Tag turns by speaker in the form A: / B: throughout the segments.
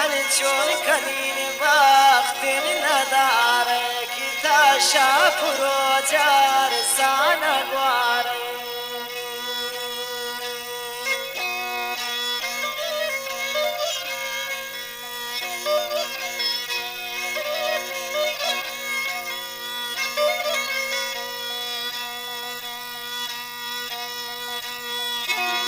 A: من چون کنین وقت نداره کی تا شب رو جر سانگواره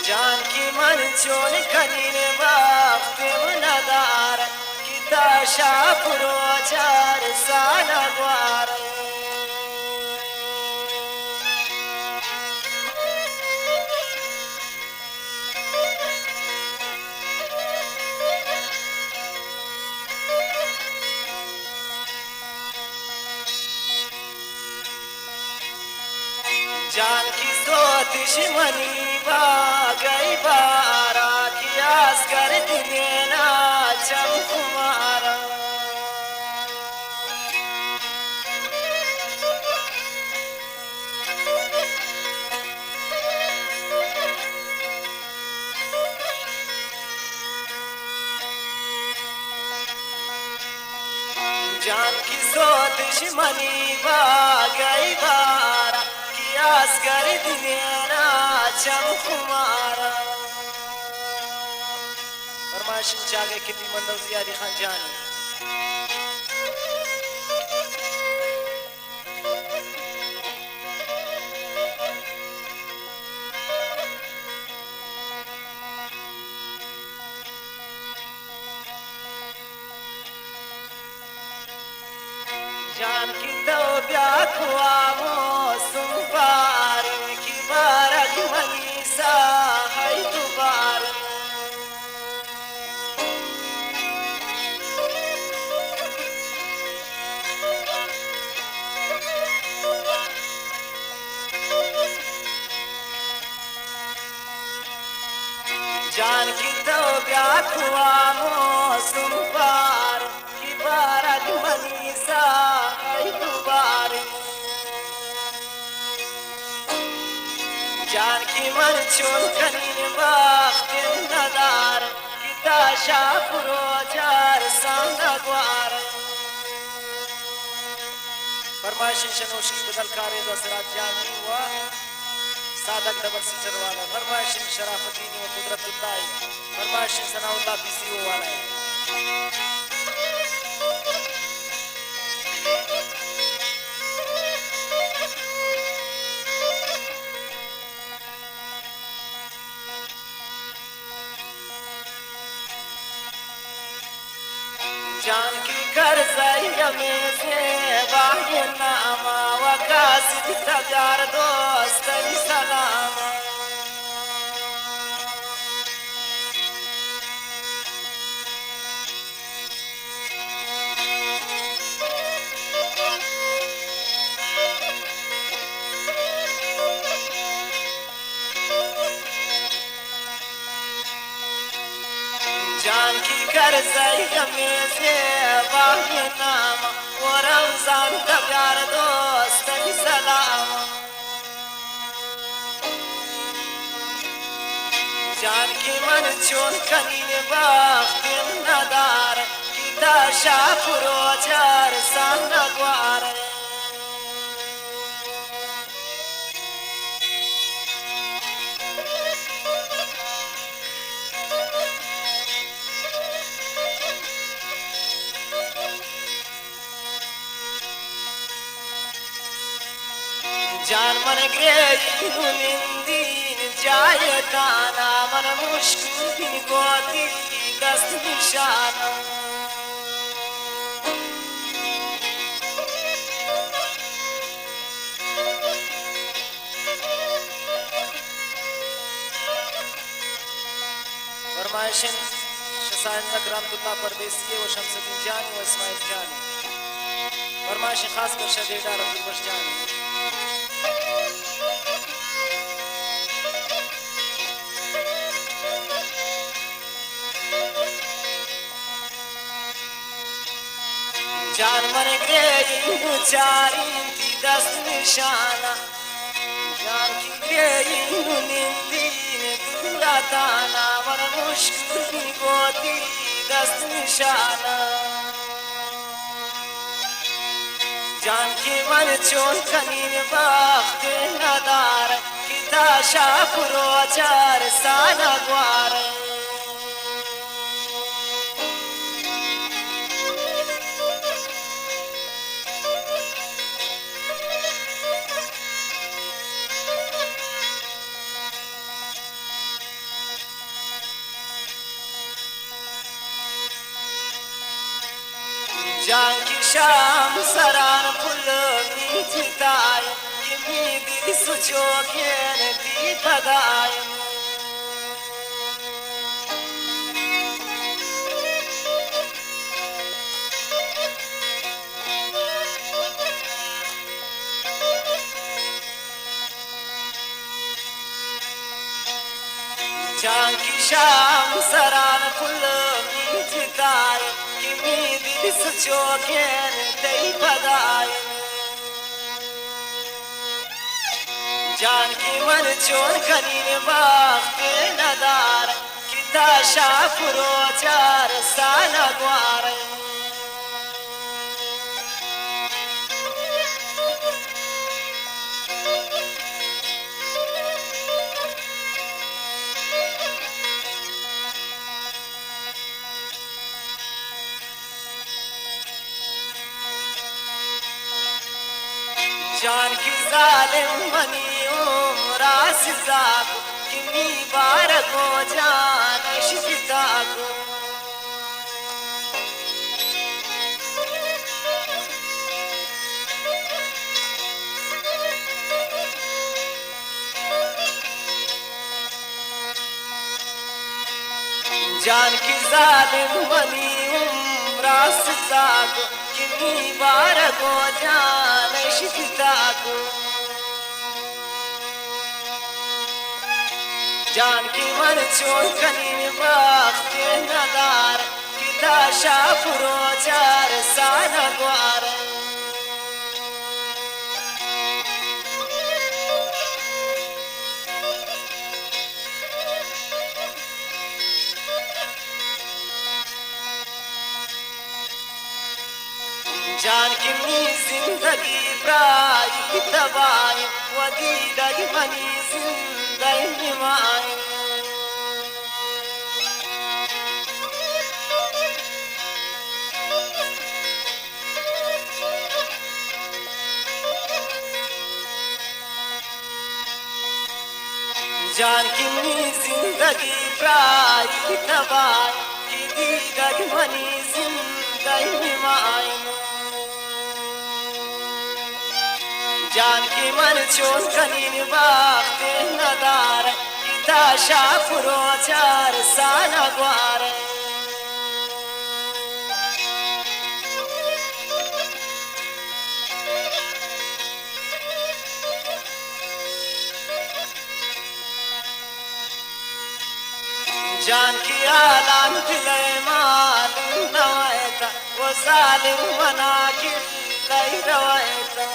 A: جان کی من چون کنین وقت نداره کی تا شب رو جر سانگواره जान की सोतिश मनी बागई बारा की आस कर देना चम कुमारा जान की सोतिश मनी बागई बारा असगर दिनेना चम कुमारा फरमाइश चागे कितनी मंदर जियादी खान जानी जान की तो ब्याह हुआ मौसम पार की बारक मनीसा है दोबार जान की तो ब्याह हुआ मौसम पार की बारक मनीसा जान की मन चोन कनीन वक्त नदार किता शापुरो जार सांगा ग्वार फरमाइश शनोशी बदल कारे दसरात जानी व सादक डबल सिचर वाला फरमाइश शराफतीनी व कुदरतुल्लाह फरमाइश सनाउल्लाह पीसीओ वाला जान की कर्ज़ में से वाही नामा वकासिद तजार दोस्त सलामा जान की कर्ज़ में से वाही नामा वो रमजान तजार दोस्त सलामा जान की मन चोन कनीन वक्त नदार किता शापुरो जार सांगा ग्वार जान मन ग्रेई निंदीन जाए ताना मन मुश्किल दिन गोती दस्त निशाना फरमाइशन शसाइन रहमतुल्लाह परदेसी व शमसुद्दीन जानी व इस्माइल जानी फरमाइश खास कर शदीदा रब्बुल बश जानी जान मन गई चारी थी दस्त निशाना जान की गई निंदी ने दूरा ताना मन मुश्किल गोती दस्त निशाना जान की मन चोन कनीन बाख नदार किता शापुरो चार साना ग्वार जान की शाम सरान फुल मीठताय कि मी दिल सुचो खेन दी पगाय जान की शाम सरान फुल मीठताय कि मी दिल सुचो खेन दी पगाय जान की मन चोर कनीन बाख के नदार किता शापुरो चार साना ग्वार जान की जालिम मनी उमरास जाको किमी बार को जान शिता को जान की जालिम मनी उमरास जाको किमी बार को जान शिता को जान की मन चोर कनीन बाख के नदार किता शापुरो चार साना ग्वार जान की मी जिंदगी प्राई तबाई वदी दगी मनी जिंदगी माई जान की मी जिंदगी प्राई तबाई की दी दगी मनी जिंदगी माई जान की मन चोन कनीन बाख नदार किता शापुरो चार साना ग्वार जान की आलान दिले माल नवायता वो जालिम मना की लई रवायता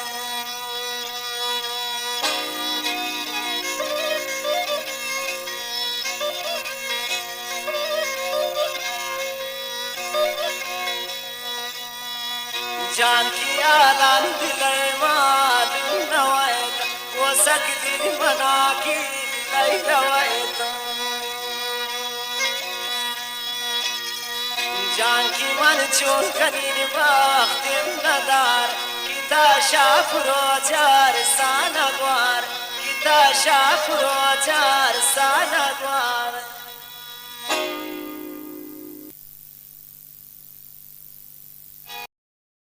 A: जान की आलान दिले माल नवायता वो सक दिल मना की लई रवायता जान की मन चोर कनीन बाख नदार किता शापुरो चार साना ग्वार किता शापुरो चार साना ग्वार